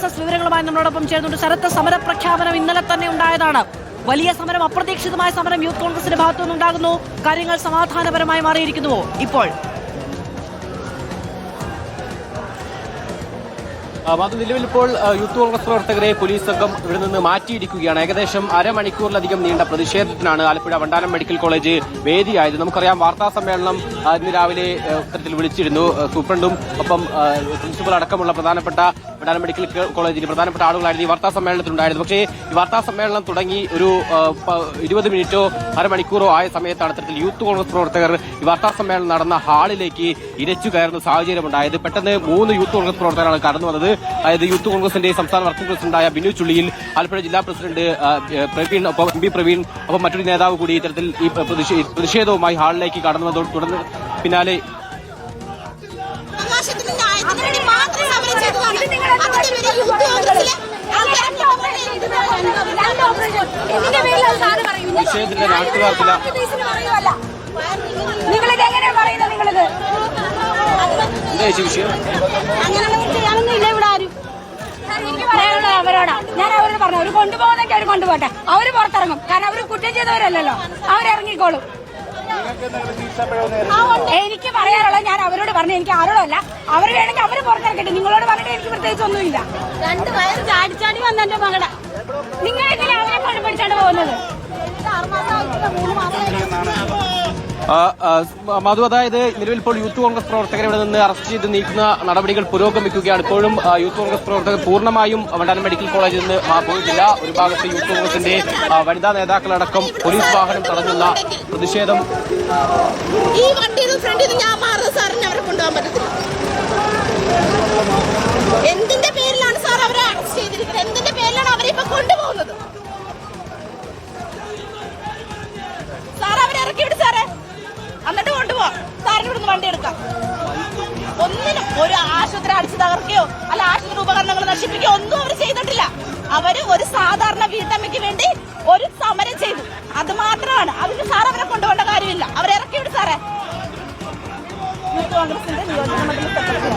RSS വിവരങ്ങളുമായി നമ്മളോടൊപ്പം ചേർന്നുണ്ട്. ശരത്ത്, സമര പ്രഖ്യാപനം ഇന്നലെ തന്നെ ഉണ്ടായതാണ്. വലിയ സമരം, അപ്രതീക്ഷിതമായ സമരം യൂത്ത് കോൺഗ്രസിന്റെ ഭാഗത്തുനിന്നുണ്ടാകുന്നു. കാര്യങ്ങൾ സമാധാനപരമായി മാറിയിരിക്കുന്നുവോ ഇപ്പോൾ? നിലവിൽ ഇപ്പോൾ യൂത്ത് കോൺഗ്രസ് പ്രവർത്തകരെ പോലീസ് സംഘം ഇവിടെ നിന്ന് മാറ്റിയിരിക്കുകയാണ്. ഏകദേശം അരമണിക്കൂറിലധികം നീണ്ട പ്രതിഷേധത്തിനാണ് ആലപ്പുഴ വണ്ടാനം മെഡിക്കൽ കോളേജ് വേദിയായത്. നമുക്കറിയാം, വാർത്താ സമ്മേളനം ഇന്ന് രാവിലെ ഇത്തരത്തിൽ വിളിച്ചിരുന്നു. സൂപ്രണ്ടും ഒപ്പം പ്രിൻസിപ്പൽ അടക്കമുള്ള പ്രധാനപ്പെട്ട വണ്ടാനം മെഡിക്കൽ കോളേജിൽ പ്രധാനപ്പെട്ട ആളുകളായിരുന്നു ഈ വാർത്താ സമ്മേളനത്തിലുണ്ടായിരുന്നു. പക്ഷേ ഈ വാർത്താ സമ്മേളനം തുടങ്ങി ഒരു 20 മിനിറ്റോ അരമണിക്കൂറോ ആയ സമയത്താണ് ഇത്തരത്തിൽ യൂത്ത് കോൺഗ്രസ് പ്രവർത്തകർ ഈ വാർത്താ സമ്മേളനം നടന്ന ഹാളിലേക്ക് ഇരച്ചു കയറുന്ന സാഹചര്യമുണ്ടായത്. പെട്ടെന്ന് 3 യൂത്ത് കോൺഗ്രസ് പ്രവർത്തകരാണ് കടന്നു വന്നത്. അതായത് യൂത്ത് കോൺഗ്രസിന്റെ സംസ്ഥാന വർക്കിംഗ് പ്രസിഡന്റായ ബിനു ചുള്ളിയിൽ, ആലപ്പുഴ ജില്ലാ പ്രസിഡന്റ് പ്രവീൺ, ഒപ്പം MP പ്രവീൺ, ഒപ്പം മറ്റൊരു നേതാവ് കൂടി ഇത്തരത്തിൽ ഈ പ്രതിഷേധവുമായി ഹാളിലേക്ക് കടന്നു വന്നു. തുടർന്ന് പിന്നാലെ നിഷേധത്തിന്റെ നാട്ടുകാർക്കില്ല. അവരോടാ ഞാൻ അവരോട് പറഞ്ഞു, അവർ കൊണ്ടുപോകുന്നെങ്കിൽ അവർ കൊണ്ടുപോട്ടെ, അവര് പുറത്തിറങ്ങും. കാരണം അവർ കുറ്റം ചെയ്തവരല്ലല്ലോ, അവരിറങ്ങിക്കോളും. എനിക്ക് പറയാനുള്ളത് ഞാൻ അവരോട് പറഞ്ഞു, എനിക്ക് ആരോടല്ല, അവർ വേണമെങ്കിൽ അവര് പുറത്തിറക്കട്ടെ. നിങ്ങളോട് പറഞ്ഞിട്ട് എനിക്ക് പ്രത്യേകിച്ച് ഒന്നുമില്ല. 2 വയസ്സ് ചാടിച്ചാടി വന്ന എന്റെ മകളുടെ നിങ്ങളെങ്ങനെ അവരെ കണ്ടുപിടിച്ചാണ് പോകുന്നത്? മധു, അതായത് നിലവിൽ ഇപ്പോൾ യൂത്ത് കോൺഗ്രസ് പ്രവർത്തകരെ ഇവിടെ നിന്ന് അറസ്റ്റ് ചെയ്ത് നീക്കുന്ന നടപടികൾ പുരോഗമിക്കുകയാണ്. ഇപ്പോഴും യൂത്ത് കോൺഗ്രസ് പ്രവർത്തകർ പൂർണ്ണമായും വണ്ടാനം മെഡിക്കൽ കോളേജിൽ നിന്ന് പോയിട്ടില്ല. ഒരു ഭാഗത്ത് യൂത്ത് കോൺഗ്രസിന്റെ വനിതാ നേതാക്കളടക്കം പോലീസ് വാഹനം തടഞ്ഞുള്ള പ്രതിഷേധം. ഈ വണ്ടിയുടെ ഫ്രണ്ടിൽ ഞാൻ മാറുന്ന സാറിന് അവരെ കൊണ്ടുപോകാൻ പറ്റത്തില്ല. എന്തിന്റെ പേരിലാണ് സാർ അവരെ അറസ്റ്റ് ചെയ്തിരിക്കുന്നത്? എന്തിന്റെ പേരിലാണ് അവരെ ഇപ്പൊ കൊണ്ടുപോകുന്നത്? സാർ അവരെ ഇറക്കി വിട് സാറേ, എന്നിട്ട് കൊണ്ടുപോവാം. സാറിന് ഇവിടുന്ന് വണ്ടി എടുക്കാം. ഒന്നിനും ഒരു ആശുപത്രി അടിച്ചു തകർക്കുകയോ അല്ല ആശുപത്രി ഉപകരണങ്ങൾ നശിപ്പിക്കുകയോ ഒന്നും അവർ ചെയ്തിട്ടില്ല. അവര് ഒരു സാധാരണ വീട്ടമ്മയ്ക്ക് വേണ്ടി ഒരു സമരം ചെയ്തു, അത് മാത്രമാണ്. അതിന് സാർ അവരെ കൊണ്ടുപോകേണ്ട കാര്യമില്ല. അവരെ ഇറക്കി വിട് സാറേ. യൂത്ത് കോൺഗ്രസിന്റെ നിയോജകമണ്ഡലം സെക്രട്ടറി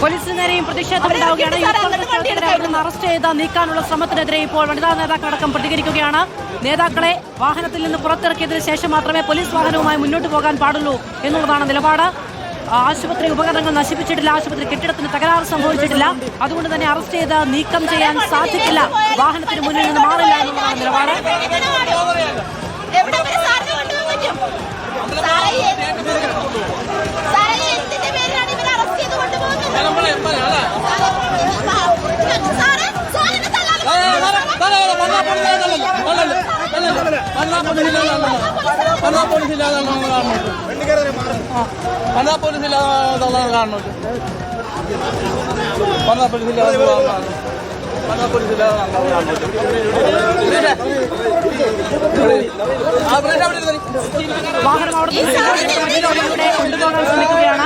പോലീസിന് നേരെയും പ്രതിഷേധമുണ്ടാവുകയാണ്. യൂത്ത് കോൺഗ്രസ് പ്രവർത്തകരെ അറസ്റ്റ് ചെയ്ത് നീക്കാനുള്ള ശ്രമത്തിനെതിരെ ഇപ്പോൾ വനിതാ നേതാക്കളടക്കം പ്രതികരിക്കുകയാണ്. നേതാക്കളെ വാഹനത്തിൽ നിന്ന് പുറത്തിറക്കിയതിനു ശേഷം മാത്രമേ പോലീസ് വാഹനവുമായി മുന്നോട്ട് പോകാൻ പാടുള്ളൂ എന്നുള്ളതാണ് നിലപാട്. ആശുപത്രി ഉപകരണങ്ങൾ നശിപ്പിച്ചിട്ടില്ല, ആശുപത്രി കെട്ടിടത്തിന് തകരാറ് സംഭവിച്ചിട്ടില്ല, അതുകൊണ്ട് തന്നെ അറസ്റ്റ് ചെയ്ത് നീക്കം ചെയ്യാൻ സാധിക്കില്ല, വാഹനത്തിന് മുന്നിൽ നിന്ന് മാറില്ല എന്നുള്ളതാണ് നിലപാട്. വാഹനം അവിടെ കൊണ്ടുപോകാൻ ശ്രമിക്കുകയാണ്.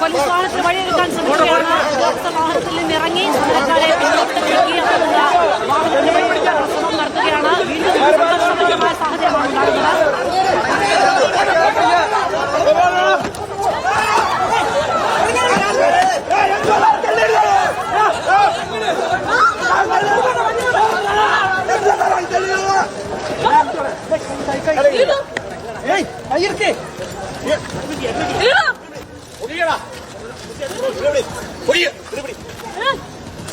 പോലീസ് വാഹനത്തിന് വഴിയൊരുക്കാൻ ശ്രമിക്കുകയാണ്. വാഹനത്തിൽ നിന്ന് ഇറങ്ങി സമരക്കാരെ പിന്നോട്ട് നീക്കി വാഹനത്തിന് വഴിയൊരുക്കാൻ ശ്രമം നടത്തുകയാണ്. വീണ്ടും സംഘർഷകരമായ സാഹചര്യമാണ് ഉണ്ടാകുന്നത്.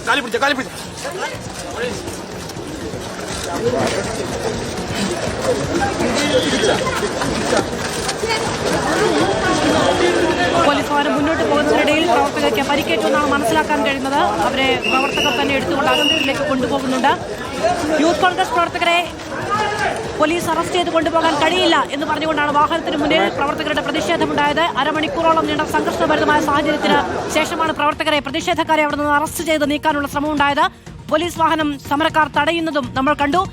കാലി പിടിച്ച പോലീസ് വാഹനം മുന്നോട്ട് പോകുന്നതിനിടയിൽ പ്രവർത്തകർക്ക് പരിക്കേറ്റെന്നാണ് മനസ്സിലാക്കാൻ കഴിയുന്നത്. അവരെ പ്രവർത്തകർ തന്നെ എടുത്തുകൊണ്ട് ആശുപത്രിയിലേക്ക് കൊണ്ടുപോകുന്നുണ്ട്. യൂത്ത് കോൺഗ്രസ് പ്രവർത്തകരെ പോലീസ് അറസ്റ്റ് ചെയ്ത് കൊണ്ടുപോകാൻ കഴിയില്ല എന്ന് പറഞ്ഞുകൊണ്ടാണ് വാഹനത്തിന് മുന്നിൽ പ്രവർത്തകരുടെ പ്രതിഷേധമുണ്ടായത്. അരമണിക്കൂറോളം നീണ്ട സംഘർഷഭരിതമായ സാഹചര്യത്തിന് ശേഷമാണ് പ്രതിഷേധക്കാരെ അവിടെ നിന്ന് അറസ്റ്റ് ചെയ്ത് നീക്കാനുള്ള ശ്രമമുണ്ടായത്. പോലീസ് വാഹനം സമരക്കാർ തടയുന്നതും നമ്മൾ കണ്ടു.